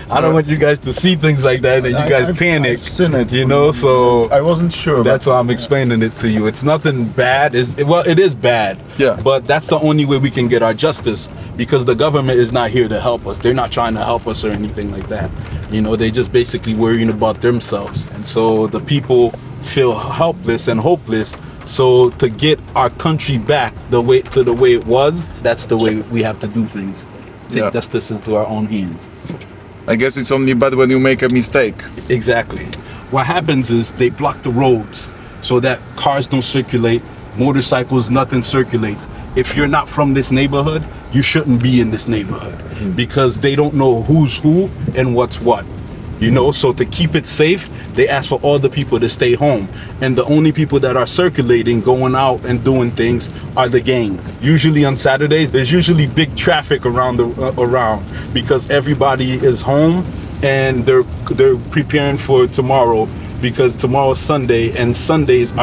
I don't want you guys to see things like that and you guys panic. I've seen it, you know, so I wasn't sure. that's why I'm explaining it to you. It's nothing bad. Well, it is bad. Yeah. But that's the only way we can get our justice, because the government is not here to help us. They're not trying to help us or anything like that. You know, they just basically worrying about themselves. And so the people feel helpless and hopeless. So to get our country back the way it was, that's the way we have to do things. Take justice into our own hands. I guess it's only bad when you make a mistake. Exactly. What happens is they block the roads so that cars don't circulate, motorcycles, nothing circulates. If you're not from this neighborhood, you shouldn't be in this neighborhood, because they don't know who's who and what's what. You know, so to keep it safe, they ask for all the people to stay home. And the only people that are circulating, going out and doing things, are the gangs. Usually on Saturdays, there's usually big traffic around because everybody is home and they're preparing for tomorrow, because tomorrow's Sunday, and Sundays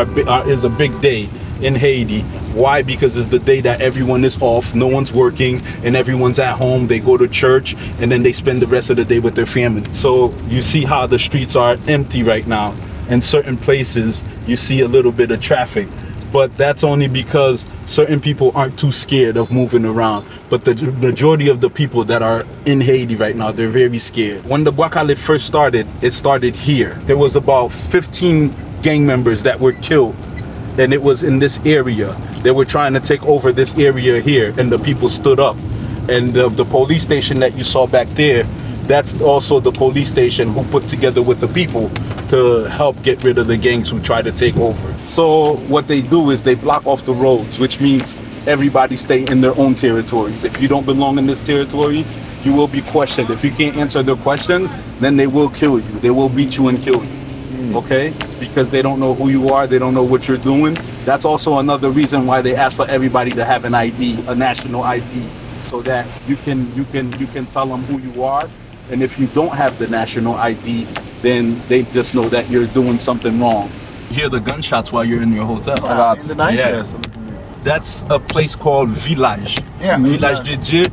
is a big day in Haiti. Why? Because it's the day that everyone is off, no one's working, and everyone's at home. They go to church and then they spend the rest of the day with their family. So you see how the streets are empty right now. In certain places you see a little bit of traffic, but that's only because certain people aren't too scared of moving around. But the majority of the people that are in Haiti right now, they're very scared. When the Bouakale first started, it started here. There was about 15 gang members that were killed, and it was in this area. They were trying to take over this area here, and the people stood up. And the police station that you saw back there, that's also the police station who put together with the people to help get rid of the gangs who try to take over. So what they do is they block off the roads, which means everybody stay in their own territories. If you don't belong in this territory, you will be questioned. If you can't answer their questions, then they will kill you. They will beat you and kill you. Okay, because they don't know who you are, they don't know what you're doing. That's also another reason why they ask for everybody to have an ID, a national ID, so that you can tell them who you are. And if you don't have the national ID, then they just know that you're doing something wrong. You hear the gunshots while you're in your hotel. In the night, Yeah. yes. That's a place called Village. Yeah. Village de Dieu,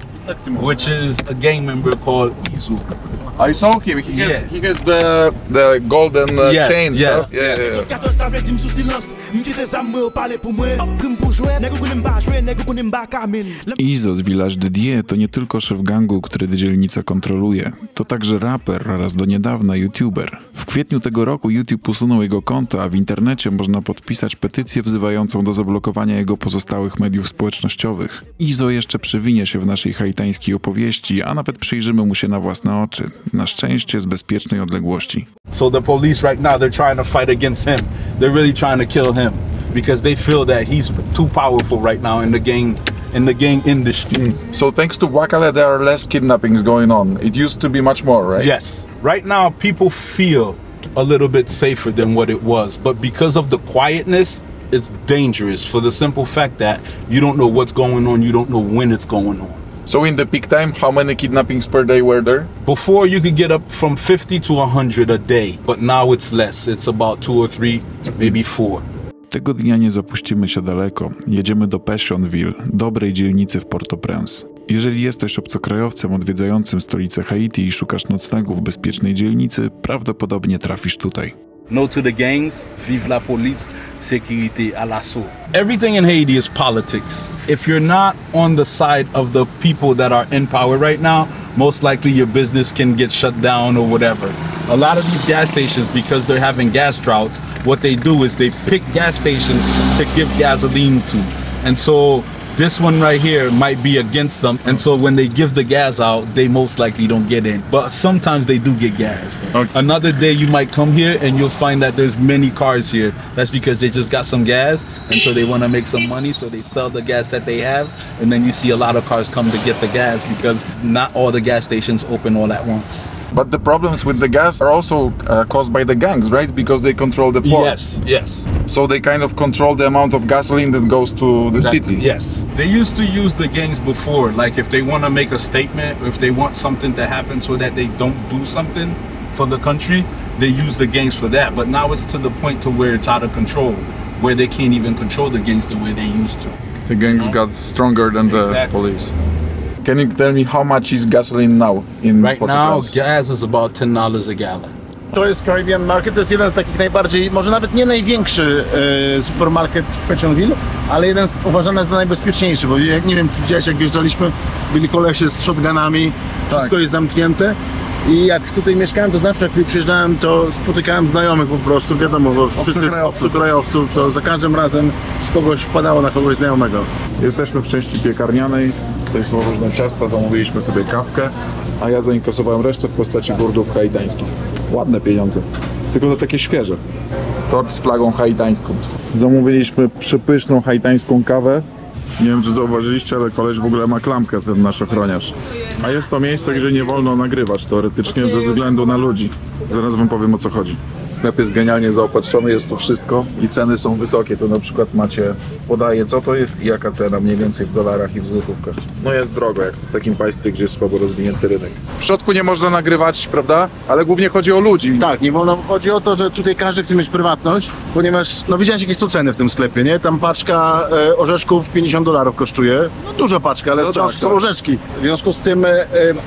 which is a gang member called Izu. I saw him. He has the golden Yes, chain yes. stuff. Yeah. Izo z Village de Dieu to nie tylko szef gangu, który dzielnicę kontroluje. To także raper oraz do niedawna youtuber. W kwietniu tego roku YouTube usunął jego konto, a w internecie można podpisać petycję wzywającą do zablokowania jego pozostałych mediów społecznościowych. Izo jeszcze przewinie się w naszej haitańskiej opowieści, a nawet przyjrzymy mu się na własne oczy. Na szczęście z bezpiecznej odległości. So the police right now, they're trying to fight against him. They're really trying to kill him because they feel that he's too powerful right now in the gang industry. So thanks to Bouakale, there are less kidnappings going on. It used to be much more, right? Yes. Right now, people feel a little bit safer than what it was, but because of the quietness, it's dangerous for the simple fact that you don't know what's going on, you don't know when it's going on. So in the peak time, how many kidnappings per day were there? Before you could get up from 50 to 100 a day, but now it's less. It's about 2 or 3, maybe 4. Tego dnia nie zapuścimy się daleko. Jedziemy do Pétionville, dobrej dzielnicy w Port-au-Prince. Jeżeli jesteś obcokrajowcem odwiedzającym stolicę Haiti i szukasz noclegu w bezpiecznej dzielnicy, prawdopodobnie trafisz tutaj. No to the gangs, vive la police, sécurité à l'assaut. Everything in Haiti is politics. If you're not on the side of the people that are in power right now, most likely your business can get shut down or whatever. A lot of these gas stations, because they're having gas droughts, what they do is they pick gas stations to give gasoline to. And so this one right here might be against them, and so when they give the gas out, they most likely don't get in. But sometimes they do get gas. Okay. Another day you might come here and you'll find that there's many cars here. That's because they just got some gas, and so they want to make some money, so they sell the gas that they have, and then you see a lot of cars come to get the gas because not all the gas stations open all at once. But the problems with the gas are also caused by the gangs, right? Because they control the ports. Yes. So they kind of control the amount of gasoline that goes to the city. Yes. They used to use the gangs before, like if they want to make a statement, or if they want something to happen so that they don't do something for the country, they use the gangs for that. But now it's to the point to where it's out of control, where they can't even control the gangs the way they used to. The gangs got stronger than the Exactly. police. Can you tell me how much is gasoline now in Right now, Port-au-Prince? gas is about $10 a gallon. To jest Caribbean Market, to jest jeden z takich najbardziej, może nawet nie największy supermarket w Pétionville, ale jeden uważany za najbezpieczniejszy, bo jak, nie wiem, czy widziałeś, jak wjeżdżaliśmy, byli kolesie z shotgunami, wszystko jest zamknięte. I jak tutaj mieszkałem, to zawsze jak przyjeżdżałem, to spotykałem znajomych po prostu, wiadomo, bo wszyscy obcokrajowców, to za każdym razem kogoś wpadało na kogoś znajomego. Jesteśmy w części piekarnianej, tutaj są różne ciasta, zamówiliśmy sobie kawkę, a ja zainkasowałem resztę w postaci burdów haitańskich. Ładne pieniądze, tylko to takie świeże. Tort z flagą haitańską. Zamówiliśmy przepyszną haitańską kawę. Nie wiem, czy zauważyliście, ale koleś w ogóle ma klamkę, ten nasz ochroniarz. A jest to miejsce, gdzie nie wolno nagrywać teoretycznie ze względu na ludzi. Zaraz wam powiem, o co chodzi. Sklep jest genialnie zaopatrzony, jest tu wszystko i ceny są wysokie. Tu na przykład macie, podaje co to jest i jaka cena mniej więcej w dolarach i w złotówkach. No jest drogo, jak w takim państwie, gdzie jest słabo rozwinięty rynek. W środku nie można nagrywać, prawda? Ale głównie chodzi o ludzi. Tak, nie wolno, chodzi o to, że tutaj każdy chce mieć prywatność, ponieważ, no widziałeś jakie są ceny w tym sklepie, nie? Tam paczka orzeszków $50 kosztuje, no duża paczka, ale No wciąż tak, są tak. orzeszki. W związku z tym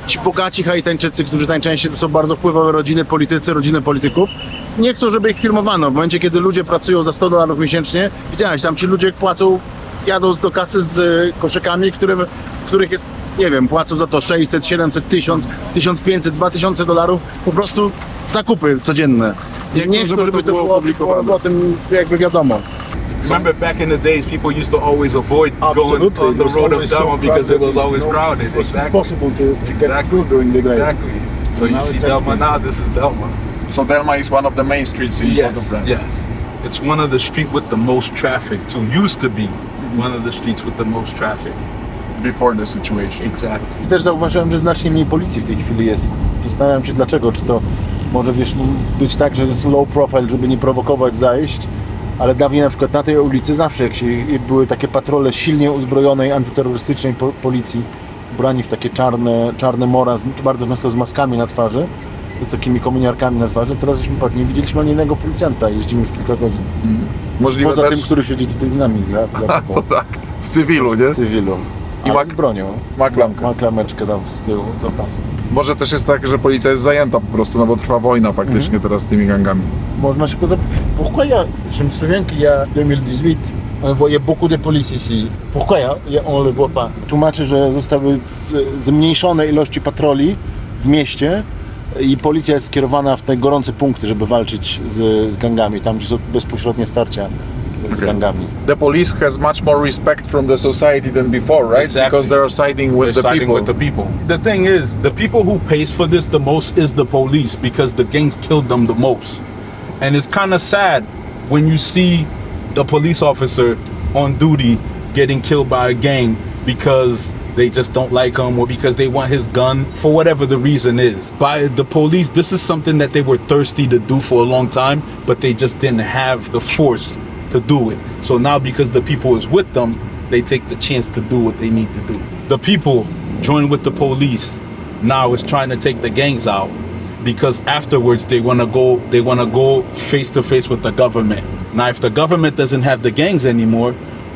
ci bogaci Haitańczycy, którzy najczęściej to są bardzo wpływowe rodziny, politycy, rodziny polityków, nie chcą, żeby ich filmowano. W momencie, kiedy ludzie pracują za $100 miesięcznie, widziałeś, tam ci ludzie płacą, jadą do kasy z koszykami, w których jest, nie wiem, płacą za to 600, 700, 1000, 1500, $2000, po prostu zakupy codzienne. Nie chcą, żeby to było opublikowane. O tym jakby wiadomo. Remember back in the days, people used to always avoid going on the road of Delma because it was always crowded. Exactly. Impossible to get Exactly. through during the day. Exactly. So you Now see it's Delma empty. now, this is Delma. So Delma is one of the main streets in Yes, Port-au-Prince. yes. It's one of the streets with the most traffic too. Used to be one of the streets with the most traffic. Before the situation. Exactly. I też zauważyłem, że znacznie mniej policji w tej chwili jest. Zastanawiam się dlaczego, czy to może wiesz, być tak, że jest low profile, żeby nie prowokować zajść, ale dawniej na przykład na tej ulicy zawsze jak były takie patrole silnie uzbrojonej antyterrorystycznej policji, ubrani w takie czarne mora, bardzo często z maskami na twarzy, z takimi kominiarkami na twarzy. Teraz nie widzieliśmy ani jednego policjanta, jeździmy już kilka godzin. Możliwe Poza też, tym, który siedzi tutaj z nami za to tak, w cywilu, nie? cywilu. I Ale z bronią. ma klamkę. Ma klameczkę tam z tyłu, za pasem. Może też jest tak, że policja jest zajęta po prostu, no bo trwa wojna faktycznie teraz z tymi gangami. Można się go zapytać. Pourquoi je me souviens qu'il y a 2018, on voyait beaucoup de police ici. Pourquoi on le voit pas? Tłumaczy, że zostały zmniejszone ilości patroli w mieście i policja jest skierowana w te gorące punkty, żeby walczyć z gangami, tam gdzie są bezpośrednie starcia z gangami. The police has much more respect from the society than before, right? Exactly. Because they are siding with They're the siding people. with the people. The thing is, the people who pays for this the most is the police because the gangs killed them the most. And it's kind of sad when you see the police officer on duty getting killed by a gang because they just don't like him or because they want his gun, for whatever the reason is. By the police, this is something that they were thirsty to do for a long time, but they just didn't have the force to do it. So now because the people is with them, they take the chance to do what they need to do. The people join with the police now is trying to take the gangs out because afterwards they want to go face to face with the government. Now if the government doesn't have the gangs anymore,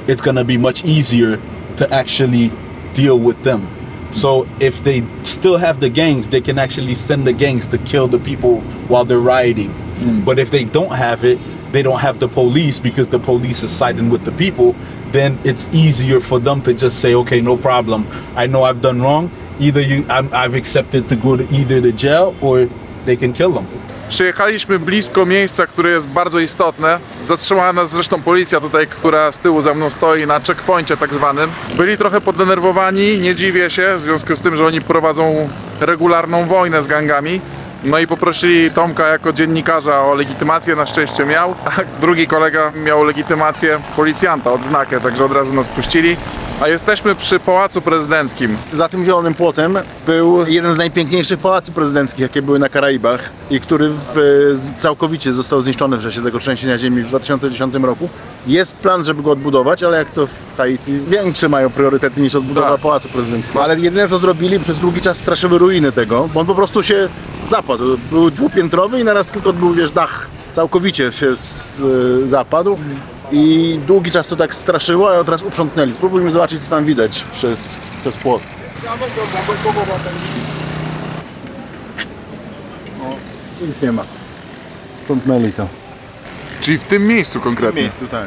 it's going to be much easier to actually deal with them. So if they still have the gangs, they can actually send the gangs to kill the people while they're rioting. But if they don't have it, they don't have the police because the police is siding with the people, then it's easier for them to just say, okay, no problem. I know I've done wrong. I've accepted to go to either the jail or they can kill them. Przyjechaliśmy blisko miejsca, które jest bardzo istotne. Zatrzymała nas zresztą policja tutaj, która z tyłu za mną stoi na checkpoincie tak zwanym. Byli trochę podenerwowani, nie dziwię się, w związku z tym, że oni prowadzą regularną wojnę z gangami. No i poprosili Tomka jako dziennikarza o legitymację, na szczęście miał, a drugi kolega miał legitymację policjanta, odznakę, także od razu nas puścili. A jesteśmy przy Pałacu Prezydenckim. Za tym zielonym płotem był jeden z najpiękniejszych pałaców prezydenckich, jakie były na Karaibach i który całkowicie został zniszczony w czasie tego trzęsienia ziemi w 2010 roku. Jest plan, żeby go odbudować, ale jak to w Haiti, większe mają priorytety niż odbudowa Tak. Pałacu Prezydenckiego. Ale jedyne co zrobili, przez długi czas straszyły ruiny tego, bo on po prostu się zapadł. Był dwupiętrowy i naraz tylko był, wiesz, dach całkowicie się zapadł. I długi czas to tak straszyło, a teraz uprzątnęli. Spróbujmy zobaczyć, co tam widać przez płot. O, nic nie ma. Sprzątnęli to. Czyli w tym miejscu W konkretnie. miejscu, tak.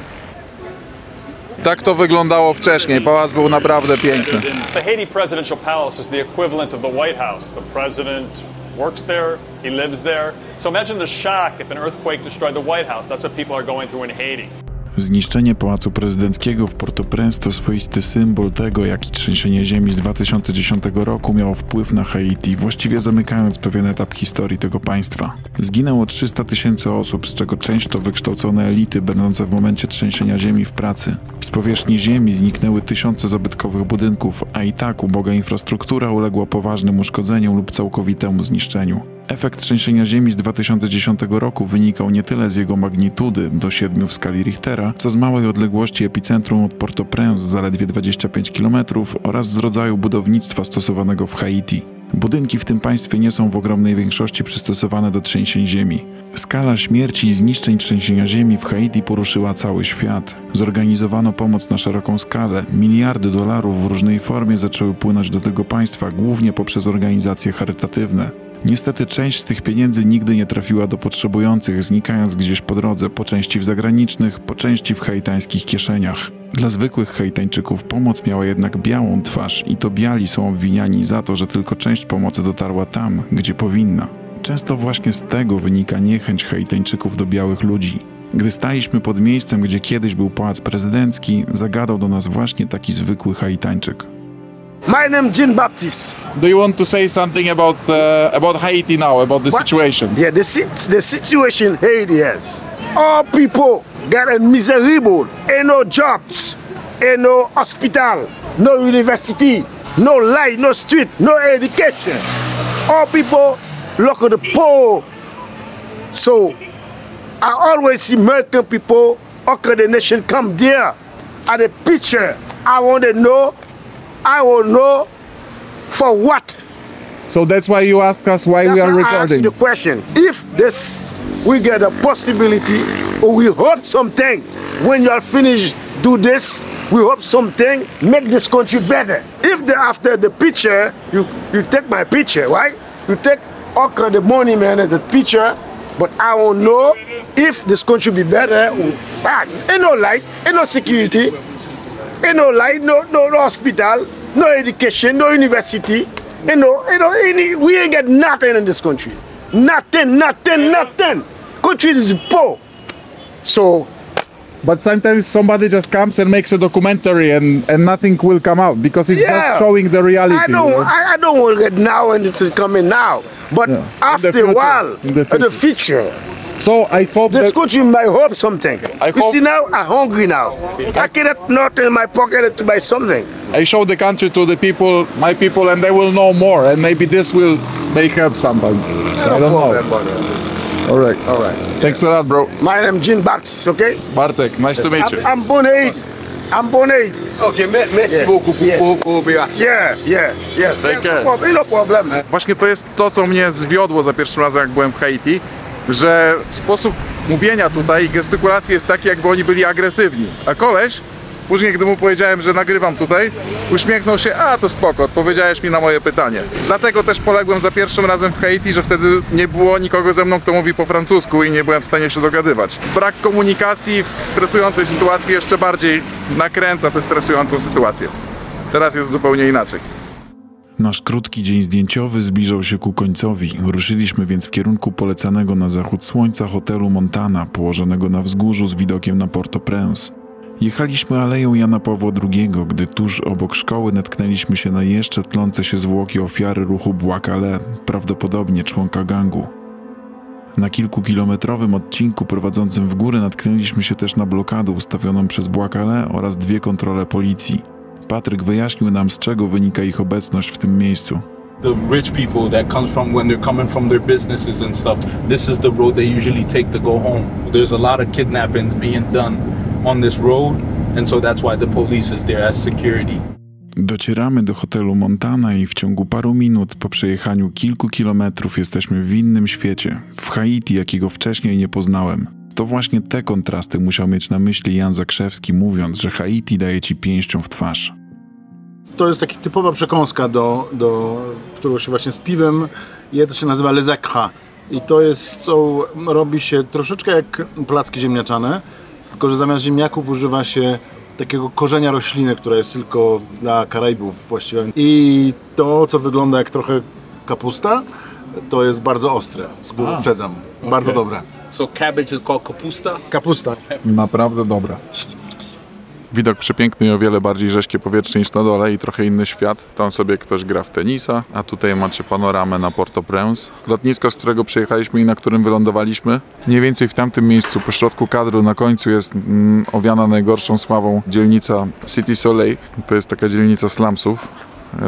Tak to wyglądało wcześniej. Pałac był naprawdę piękny. The Haiti Presidential Palace is the equivalent of the White House. The president works there, he lives there. So imagine the shock if an earthquake destroyed the White House. That's what people are going through in Haiti. Zniszczenie Pałacu Prezydenckiego w Port-au-Prince to swoisty symbol tego, jaki trzęsienie ziemi z 2010 roku miało wpływ na Haiti, właściwie zamykając pewien etap historii tego państwa. Zginęło 300 000 osób, z czego część to wykształcone elity będące w momencie trzęsienia ziemi w pracy. Z powierzchni ziemi zniknęły tysiące zabytkowych budynków, a i tak uboga infrastruktura uległa poważnym uszkodzeniom lub całkowitemu zniszczeniu. Efekt trzęsienia ziemi z 2010 roku wynikał nie tyle z jego magnitudy do 7 w skali Richtera, co z małej odległości epicentrum od Port-au-Prince, zaledwie 25 km, oraz z rodzaju budownictwa stosowanego w Haiti. Budynki w tym państwie nie są w ogromnej większości przystosowane do trzęsień ziemi. Skala śmierci i zniszczeń trzęsienia ziemi w Haiti poruszyła cały świat. Zorganizowano pomoc na szeroką skalę. Miliardy dolarów w różnej formie zaczęły płynąć do tego państwa, głównie poprzez organizacje charytatywne. Niestety część z tych pieniędzy nigdy nie trafiła do potrzebujących, znikając gdzieś po drodze, po części w zagranicznych, po części w haitańskich kieszeniach. Dla zwykłych Haitańczyków pomoc miała jednak białą twarz i to biali są obwiniani za to, że tylko część pomocy dotarła tam, gdzie powinna. Często właśnie z tego wynika niechęć Haitańczyków do białych ludzi. Gdy staliśmy pod miejscem, gdzie kiedyś był Pałac Prezydencki, zagadał do nas właśnie taki zwykły Haitańczyk. My name is Jean Baptiste. Do you want to say something about Haiti now, about the situation? Yeah, the situation in Haiti is all people get a miserable, ain't no jobs, ain't no hospital, no university, no light, no street, no education. All people look at the poor. So I always see American people, all the nation come there at the picture. I want to know for what. So that's why you ask us why we are That's why I asked recording. the question. If this, we get a possibility, or we hope something, when you are finished, do this, we hope something, make this country better. If after the picture, you take my picture, right? You take all kind of money, man, and the picture, but I won't know if this country be better or bad. Ain't no light, ain't no security, ain't no light, no hospital, no education, no university. We ain't got nothing in this country. Nothing. Country is poor. So, But sometimes somebody just comes and makes a documentary and nothing will come out because it's yeah, just showing the reality. I don't want to get now and it's coming now. But after a while, in the future, So I hope this that country might hope something. I You hope- see now, I'm hungry now. I cannot not in my pocket to buy something. I show the country to the people, my people, and they will know more, and maybe this will make help sometimes. I don't know. All right. Thanks a lot, bro. My name is Jean Baptiste, okay? Bartek, nice to meet you. I'm born Haiti. Ok, merci beaucoup pour coopération. Yes. Take care. No problem. Właśnie to jest to, co mnie zwiodło za pierwszym razem, jak byłem w Haiti, że sposób mówienia tutaj i gestykulacji jest taki, jakby oni byli agresywni. A koleś, później gdy mu powiedziałem, że nagrywam tutaj, uśmiechnął się, a to spoko, odpowiedziałeś mi na moje pytanie. Dlatego też poległem za pierwszym razem w Haiti, że wtedy nie było nikogo ze mną, kto mówi po francusku i nie byłem w stanie się dogadywać. Brak komunikacji w stresującej sytuacji jeszcze bardziej nakręca tę stresującą sytuację. Teraz jest zupełnie inaczej. Nasz krótki dzień zdjęciowy zbliżał się ku końcowi. Ruszyliśmy więc w kierunku polecanego na zachód słońca hotelu Montana, położonego na wzgórzu z widokiem na Port-au-Prince. Jechaliśmy aleją Jana Pawła II, gdy tuż obok szkoły natknęliśmy się na jeszcze tlące się zwłoki ofiary ruchu Bois Calais, prawdopodobnie członka gangu. Na kilkukilometrowym odcinku prowadzącym w górę natknęliśmy się też na blokadę ustawioną przez Bois Calais oraz 2 kontrole policji. Patryk wyjaśnił nam, z czego wynika ich obecność w tym miejscu. The rich people that comes from when they're coming from their businesses and stuff, this is the road they usually take to go home. There's a lot of kidnappings being done on this road, and so that's why the police is there as security. Docieramy do hotelu Montana i w ciągu paru minut po przejechaniu kilku kilometrów jesteśmy w innym świecie, w Haiti, jakiego wcześniej nie poznałem. To właśnie te kontrasty musiał mieć na myśli Jan Zakrzewski, mówiąc, że Haiti daje ci pięścią w twarz. To jest taka typowa przekąska, którą się właśnie z piwem je, to się nazywa les acras. I to jest, robi się troszeczkę jak placki ziemniaczane, tylko że zamiast ziemniaków używa się takiego korzenia rośliny, która jest tylko dla Karaibów właściwie. I to, co wygląda jak trochę kapusta, to jest bardzo ostre, z góry uprzedzam. Bardzo dobre. So cabbage is called kapusta? Kapusta. Naprawdę dobre. Widok przepiękny i o wiele bardziej rzeźkie powietrze niż na dole i trochę inny świat. Tam sobie ktoś gra w tenisa, a tutaj macie panoramę na Port-au-Prince. Lotnisko, z którego przyjechaliśmy i na którym wylądowaliśmy. Mniej więcej w tamtym miejscu, po środku kadru, na końcu jest owiana najgorszą sławą dzielnica Cité Soleil. To jest taka dzielnica slumsów,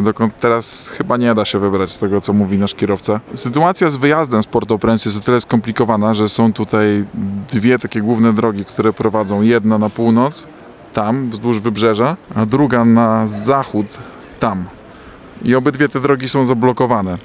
dokąd teraz chyba nie da się wybrać, z tego co mówi nasz kierowca. Sytuacja z wyjazdem z Port-au-Prince jest o tyle skomplikowana, że są tutaj 2 takie główne drogi, które prowadzą. Jedna na północ, tam, wzdłuż wybrzeża, a druga na zachód, tam. I obydwie te drogi są zablokowane.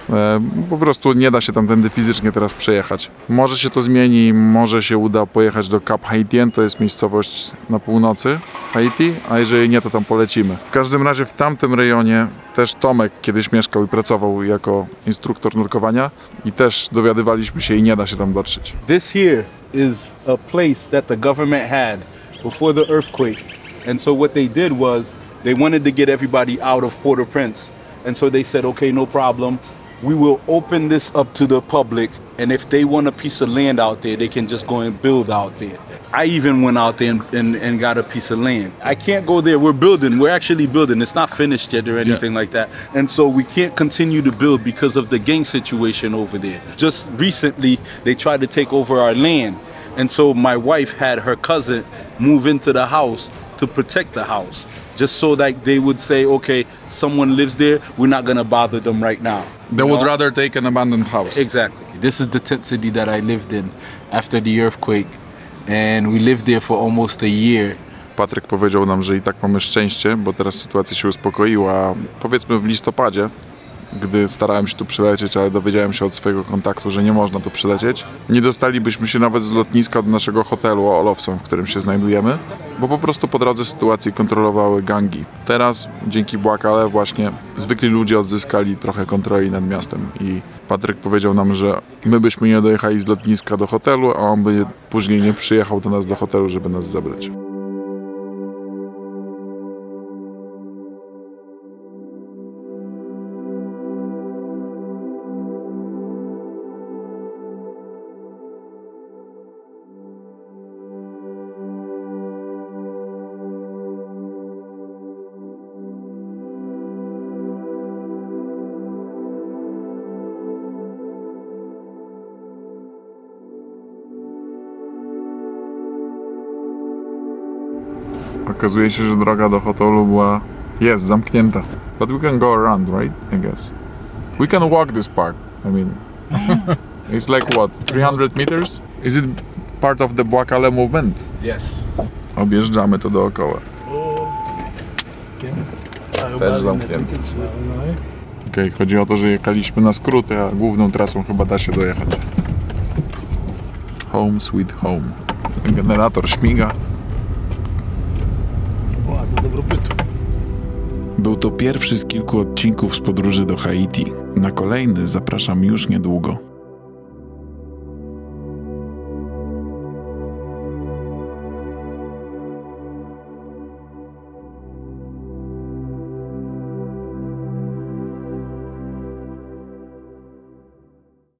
Po prostu nie da się tamtędy fizycznie teraz przejechać. Może się to zmieni, może się uda pojechać do Cap Haitien, to jest miejscowość na północy Haiti, a jeżeli nie, to tam polecimy. W każdym razie w tamtym rejonie też Tomek kiedyś mieszkał i pracował jako instruktor nurkowania i też dowiadywaliśmy się i nie da się tam dotrzeć. This here is a place that the government had before the earthquake. And so what they did was they wanted to get everybody out of Port-au-Prince. And so they said, okay, no problem. We will open this up to the public. And if they want a piece of land out there, they can just go and build out there. I even went out there and got a piece of land. I can't go there. We're building. We're actually building. It's not finished yet or anything like that. And so we can't continue to build because of the gang situation over there. Just recently, they tried to take over our land. And so my wife had her cousin move into the house to protect the house, just so that they would say, okay, someone lives there, we're not gonna bother them right now. They would rather take an abandoned house. Exactly. This is the tent city that I lived in after the earthquake, and we lived there for almost a year. Patryk powiedział nam, że i tak mamy szczęście, bo teraz sytuacja się uspokoiła, powiedzmy w listopadzie, gdy starałem się tu przylecieć, ale dowiedziałem się od swojego kontaktu, że nie można tu przylecieć. Nie dostalibyśmy się nawet z lotniska do naszego hotelu Olofson, w którym się znajdujemy, bo po prostu po drodze sytuacji kontrolowały gangi. Teraz, dzięki Bois Calais, właśnie zwykli ludzie odzyskali trochę kontroli nad miastem i Patryk powiedział nam, że my byśmy nie dojechali z lotniska do hotelu, a on by później nie przyjechał do nas do hotelu, żeby nas zabrać. Okazuje się, że droga do hotelu jest zamknięta. But we can go around, right? I guess. We can walk this park. I mean, it's like what, 300 meters? Is it part of the Bois Calais movement? Yes. Objeżdżamy to dookoła. Też zamknięte. Okej, chodzi o to, że jechaliśmy na skróty, a główną trasą chyba da się dojechać. Home sweet home. Generator śmiga. Był to pierwszy z kilku odcinków z podróży do Haiti. Na kolejny zapraszam już niedługo.